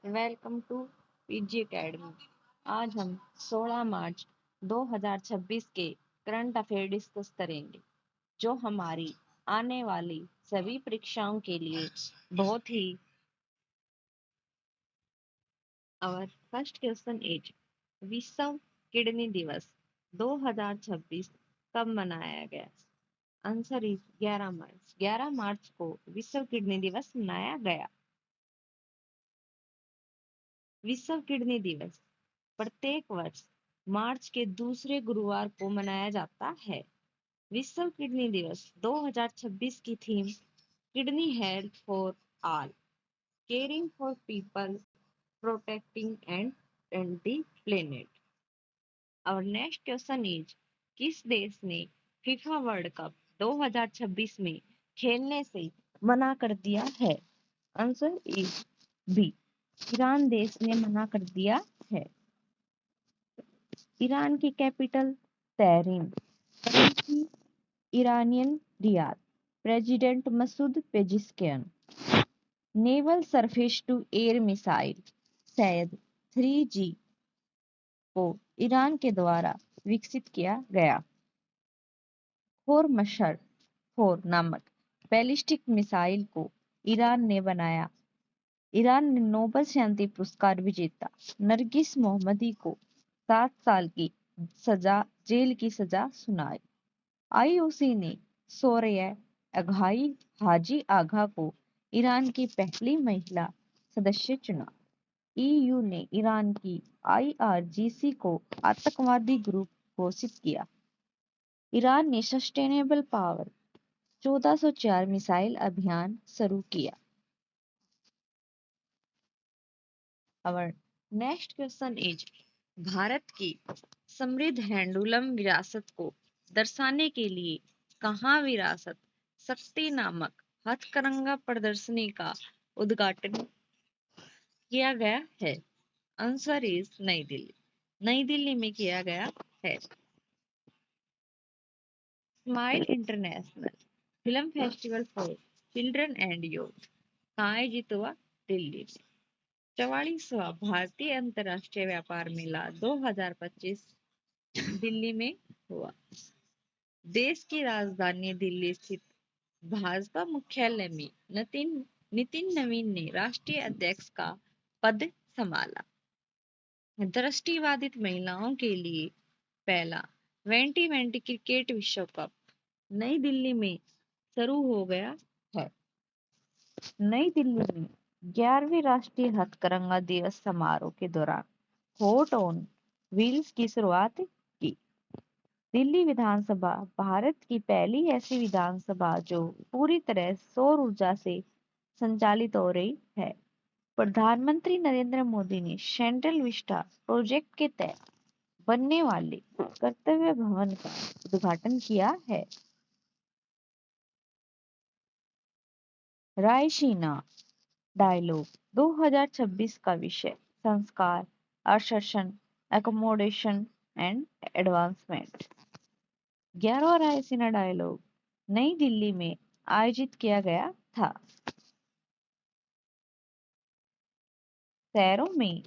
Welcome to PG academy. आज हम 16 मार्च 2026 के करंट अफेयर डिस्कस करेंगे, जो हमारी आने वाली सभी परीक्षाओं के लिए बहुत ही। और फर्स्ट क्वेश्चन इज, विश्व किडनी दिवस 2026 कब मनाया गया? आंसर इज 11 मार्च। 11 मार्च को विश्व किडनी दिवस मनाया गया। विश्व किडनी दिवस प्रत्येक वर्ष मार्च के दूसरे गुरुवार को मनाया जाता है। विश्व किडनी दिवस 2026 की theme kidney health for all, caring for people, protecting and the planet. और नेक्स्ट क्वेश्चन इज, किस देश ने फीफा वर्ल्ड कप 2026 में खेलने से मना कर दिया है? आंसर इज बी, ईरान देश ने मना कर दिया है। ईरान की कैपिटल तेहरीन, करेंसी ईरानियन रियाद, president Masoud Pezeshkian. Naval surface to air missile Sayyad 3G को ईरान के द्वारा विकसित किया गया। होर्मशर 4 नामक बैलिस्टिक मिसाइल को ईरान ने बनाया। ईरान ने नोबेल शांति पुरस्कार विजेता नरगिस मोहम्मदी को 7 साल की जेल की सजा सुनाई। आईओसी ने सोरिया अघाई हाजी आगा को ईरान की पहली महिला सदस्य चुना। ईयू ने ईरान की IRGC को आतंकवादी ग्रुप घोषित किया। ईरान ने सस्टेनेबल पावर 1404 मिसाइल अभियान शुरू किया। और नेक्स्ट क्वेश्चन इज, भारत की समृद्ध हैंडलूम विरासत को दर्शाने के लिए कहाँ विरासत शक्ति नामक हथकरघा प्रदर्शनी का उद्घाटन किया गया है? आंसर इज नई दिल्ली। नई दिल्ली में किया गया है। Smile international film festival for children and youth कहाँ आयोजित हुआ? दिल्ली में। 44वां भारतीय अंतर्राष्ट्रीय व्यापार मेला 2025 दिल्ली में हुआ। देश की राजधानी दिल्ली स्थित भाजपा मुख्यालय में नितिन नवीन ने राष्ट्रीय अध्यक्ष का पद संभाला। दृष्टिबाधित महिलाओं के लिए पहला T20 क्रिकेट विश्व कप नई दिल्ली में शुरू हो गया है। नई दिल्ली में 11वीं राष्ट्रीय हथकरघा दिवस समारोह के दौरान हॉट ऑन व्हील्स की शुरुआत की। दिल्ली विधानसभा भारत की पहली ऐसी विधानसभा जो पूरी तरह सौर ऊर्जा से संचालित हो रही है। प्रधानमंत्री नरेंद्र मोदी ने सेंट्रल विस्टा प्रोजेक्ट के तहत बनने वाले कर्तव्य भवन का उद्घाटन किया है। रायसीना डायलॉग 2026 का विषय संस्कार, असर्शन, एकोमोडेशन एंड एडवांसमेंट। 11वां रायसीना डायलॉग नई दिल्ली में आयोजित किया गया था। शहरों में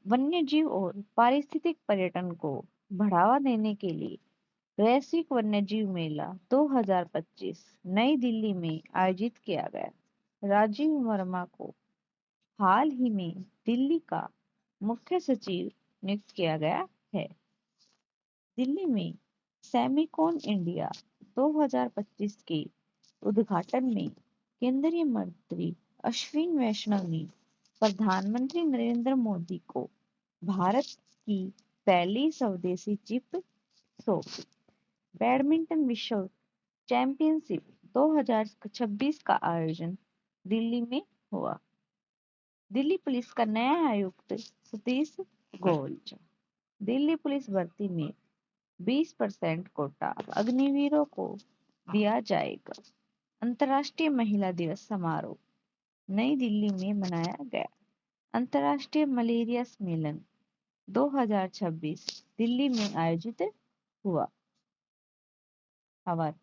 वन्यजीव और पारिस्थितिक पर्यटन को बढ़ावा देने के लिए वैश्विक वन्यजीव मेला 2025 नई दिल्ली में आयोजित किया गया। राजीव वर्मा को हाल ही में दिल्ली का मुख्य सचिव नियुक्त किया गया है। दिल्ली में सेमिकॉन इंडिया 2025 के उद्घाटन में केंद्रीय मंत्री अश्विनी वैष्णव ने प्रधानमंत्री नरेंद्र मोदी को भारत की पहली स्वदेशी चिप सौंपी। बैडमिंटन विश्व चैंपियनशिप 2026 का आयोजन दिल्ली में हुआ। दिल्ली पुलिस का नया आयुक्त सतीश गोयल। दिल्ली पुलिस भर्ती में 20% कोटा अग्निवीरों को दिया जाएगा। अंतर्राष्ट्रीय महिला दिवस समारोह नई दिल्ली में मनाया गया। अंतर्राष्ट्रीय मलेरिया सम्मेलन 2026 दिल्ली में आयोजित हुआ। और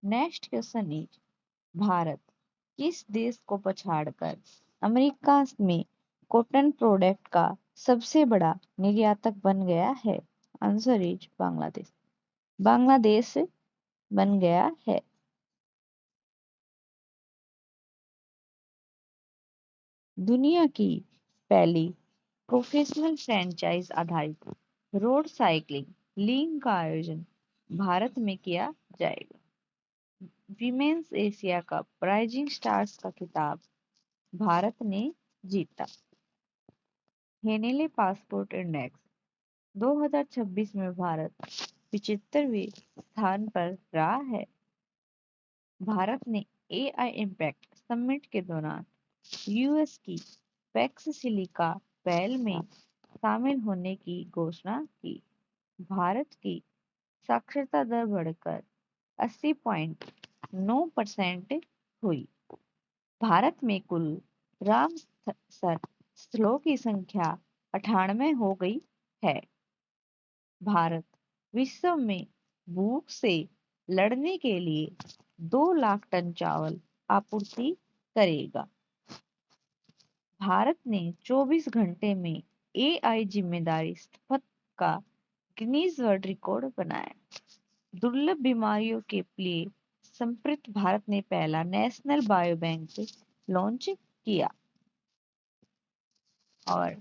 नेक्स्ट क्वेश्चन इज, भारत किस देश को पछाड़कर अमेरिका में कॉटन प्रोडक्ट का सबसे बड़ा निर्यातक बन गया है? Answer is Bangladesh. बांग्लादेश बन गया है। दुनिया की पहली प्रोफेशनल फ्रेंचाइज आधारित रोड साइकिलिंग लीग का आयोजन भारत में किया जाएगा। Women's Asia cup rising stars का खिताब भारत ने जीता। हेनेले पासपोर्ट इंडेक्स 2026 में भारत 75वें स्थान पर रहा है। भारत ने एआई इम्पैक्ट समिट के दौरान यूएस की पैक्स सिलिका वैल में शामिल होने की घोषणा की। भारत की साक्षरता दर बढ़कर 80.9% हुई। भारत में कुल रामसर स्थलों की संख्या 98 हो गई है। भारत विश्व में भूख से लड़ने के लिए 2 लाख टन चावल आपूर्ति करेगा। भारत ने 24 घंटे में एआई जिम्मेदारी शपथ का गिनीज वर्ल्ड रिकॉर्ड बनाया। दुर्लभ बीमारियों के लिए समर्पित भारत ने पहला नेशनल बायो बैंक लॉन्च किया। और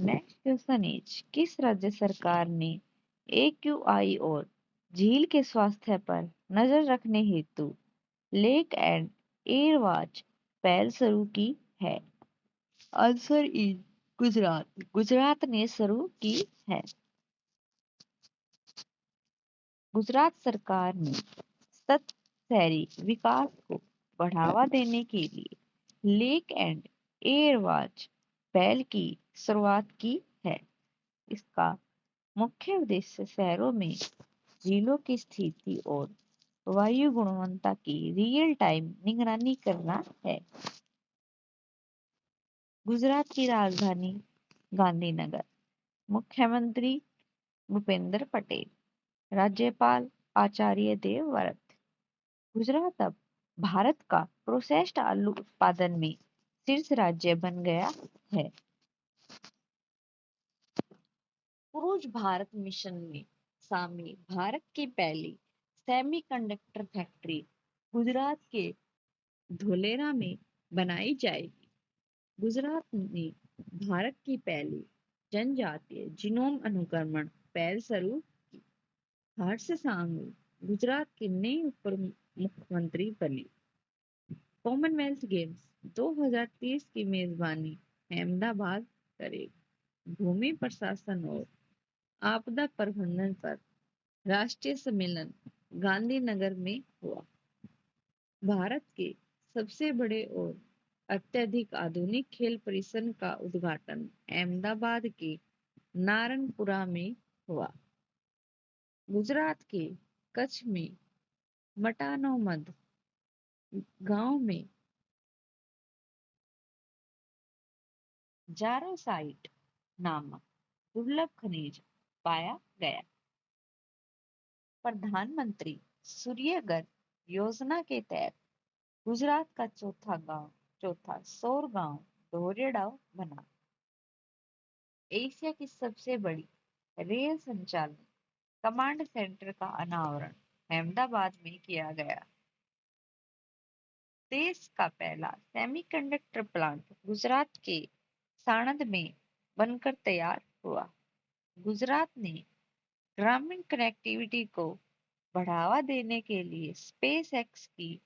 नेक्स्ट क्वेश्चन इज किस राज्य सरकार ने एक्यूआई और झील के स्वास्थ्य पर नजर रखने हेतु लेक एंड एयर वॉच पहल शुरू की है? Answer is Gujarat. गुजरात ने शुरू की है। गुजरात सरकार ने सतत शहरी विकास को बढ़ावा देने के लिए लेक एंड एयर वॉच पहल की शुरुआत की है। इसका मुख्य उद्देश्य शहरों में झीलों की स्थिति और वायु गुणवत्ता की रियल टाइम निगरानी करना है। गुजरात की राजधानी गांधीनगर, मुख्यमंत्री भूपेंद्र पटेल, राज्यपाल आचार्य देवव्रत। गुजरात अब भारत का प्रोसेस्ड आलू उत्पादन में शीर्ष राज्य बन गया है। क्रूज भारत मिशन में शामिल भारत की पहली सेमीकंडक्टर फैक्ट्री गुजरात के धोलेरा में बनाई जाएगी। गुजरात ने भारत की पहली जनजातीय जीनोम अनुक्रमण पहल शुरू की। हर्ष सांघवी गुजरात के नए उप मुख्यमंत्री बने। कॉमनवेल्थ गेम्स 2030 की मेजबानी अहमदाबाद करेगा। भूमि प्रशासन और आपदा प्रबंधन पर राष्ट्रीय सम्मेलन गांधीनगर में हुआ। भारत के सबसे बड़े और अत्यधिक आधुनिक खेल परिसर का उद्घाटन अहमदाबाद के नारणपुरा में हुआ। गुजरात के कच्छ में मटानोमद गांव में जारासाइट नामक दुर्लभ खनिज पाया गया। प्रधानमंत्री सूर्यघर योजना के तहत गुजरात का चौथा सौर गांव धोरेड़ा बना। एशिया की सबसे बड़ी रेल संचालन कमांड सेंटर का अनावरण अहमदाबाद में किया गया। देश का पहला सेमीकंडक्टर प्लांट गुजरात के साणंद में बनकर तैयार हुआ। गुजरात ने ग्रामीण कनेक्टिविटी को बढ़ावा देने के लिए स्पेस एक्स की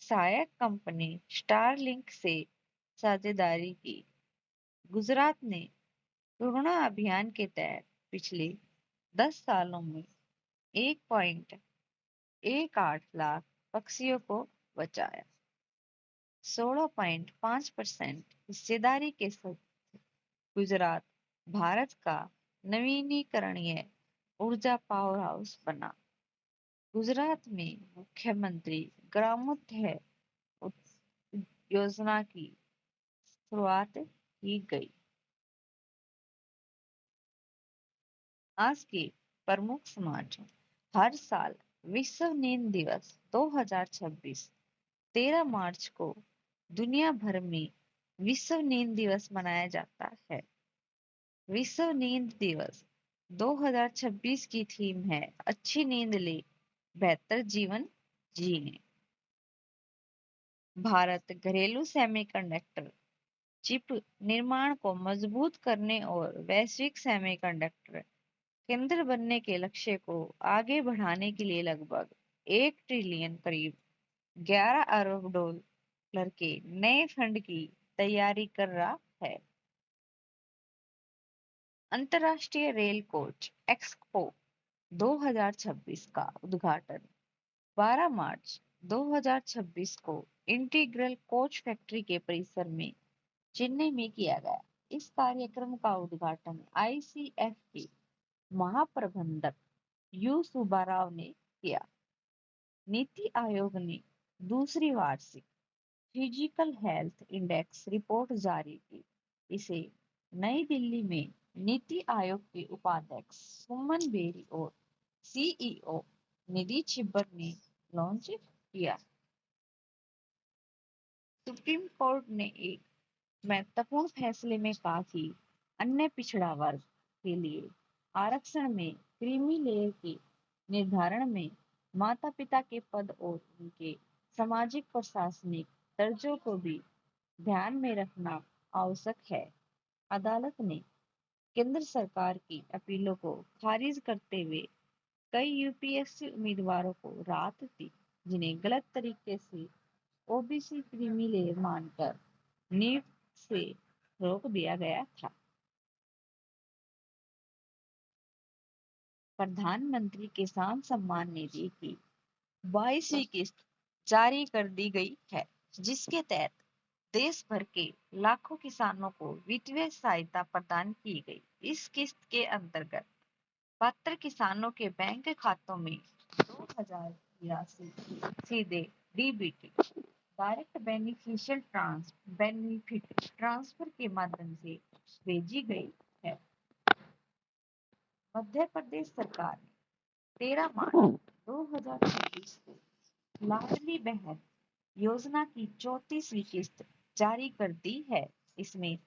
सहायक कंपनी स्टारलिंक से साझेदारी की। गुजरात ने करुणा अभियान के तहत पिछले 10 सालों में 1.18 लाख पक्षियों को बचाया। 16.5% हिस्सेदारी के साथ गुजरात भारत का नवीनीकरणीय ऊर्जा पावर हाउस बना। गुजरात में मुख्यमंत्री ग्रामोदय योजना की शुरुआत की गई। आज के प्रमुख समाचार। हर साल विश्व नींद दिवस 2026 13 मार्च को दुनिया भर में विश्व नींद दिवस मनाया जाता है? विश्व नींद दिवस 2026 की थीम है अच्छी नींद ले बेहतर जीवन जीने। भारत घरेलू सेमीकंडक्टर चिप निर्माण को मजबूत करने और वैश्विक सेमीकंडक्टर केंद्र बनने के लक्ष्य को आगे बढ़ाने के लिए लगभग 1 ट्रिलियन करीब 11 अरब डॉलर के नए फंड की तैयारी कर रहा है। अंतर्राष्ट्रीय रेल कोच एक्सपो 2026 का उद्घाटन 12 मार्च 2026 को इंटीग्रल कोच फैक्ट्री के परिसर में चेन्नई में किया गया। इस कार्यक्रम का उद्घाटन आईसीएफ के महाप्रबंधक यू सुब्बाराव ने किया। नीति आयोग ने दूसरी वार्षिक फिजिकल हेल्थ इंडेक्स रिपोर्ट जारी की। इसे नई दिल्ली में नीति आयोग के उपाध्यक्ष सुमन बेरी और सीईओ निधि छिब्बर ने लॉन्च किया। सुप्रीम कोर्ट ने एक महत्वपूर्ण फैसले में कहा कि अन्य पिछड़ा वर्ग के लिए आरक्षण में क्रीमी लेयर के निर्धारण में माता पिता के पद और उनके सामाजिक प्रशासनिक दर्जों को भी ध्यान में रखना आवश्यक है। अदालत ने केंद्र सरकार की अपीलों को खारिज करते हुए कई यूपीएससी उम्मीदवारों को राहत दी जिन्हें गलत तरीके से ओबीसी क्रीमी लेयर मानकर नियुक्त से रोक दिया गया था। प्रधानमंत्री किसान सम्मान निधि की 22वीं किस्त जारी कर दी गई है, जिसके तहत देश भर के लाखों किसानों को वित्तीय सहायता प्रदान की गई। इस किस्त के अंतर्गत पात्र किसानों के बैंक खातों में 2000 की राशि सीधे डीबीटी डायरेक्ट बेनिफिट ट्रांसफर के माध्यम से भेजी गई है। मध्य प्रदेश सरकार ने 13 मार्च 2024 को लाडली बहन योजना की 34वीं किस्त जारी कर दी है। इसमें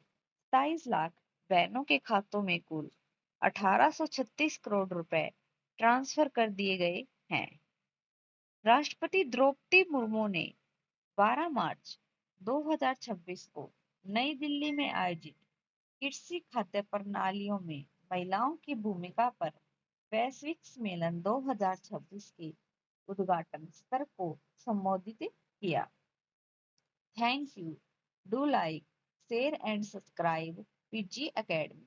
27 लाख बहनों के खातों में कुल 1836 करोड़ रुपए ट्रांसफर कर दिए गए हैं। राष्ट्रपति द्रौपदी मुर्मू ने 12 मार्च 2026 को नई दिल्ली में आयोजित कृषि खाद्य प्रणालियों में महिलाओं की भूमिका पर वैश्विक सम्मेलन 2026 के उद्घाटन सत्र को संबोधित किया। Thank you. Do like, share and subscribe PG academy.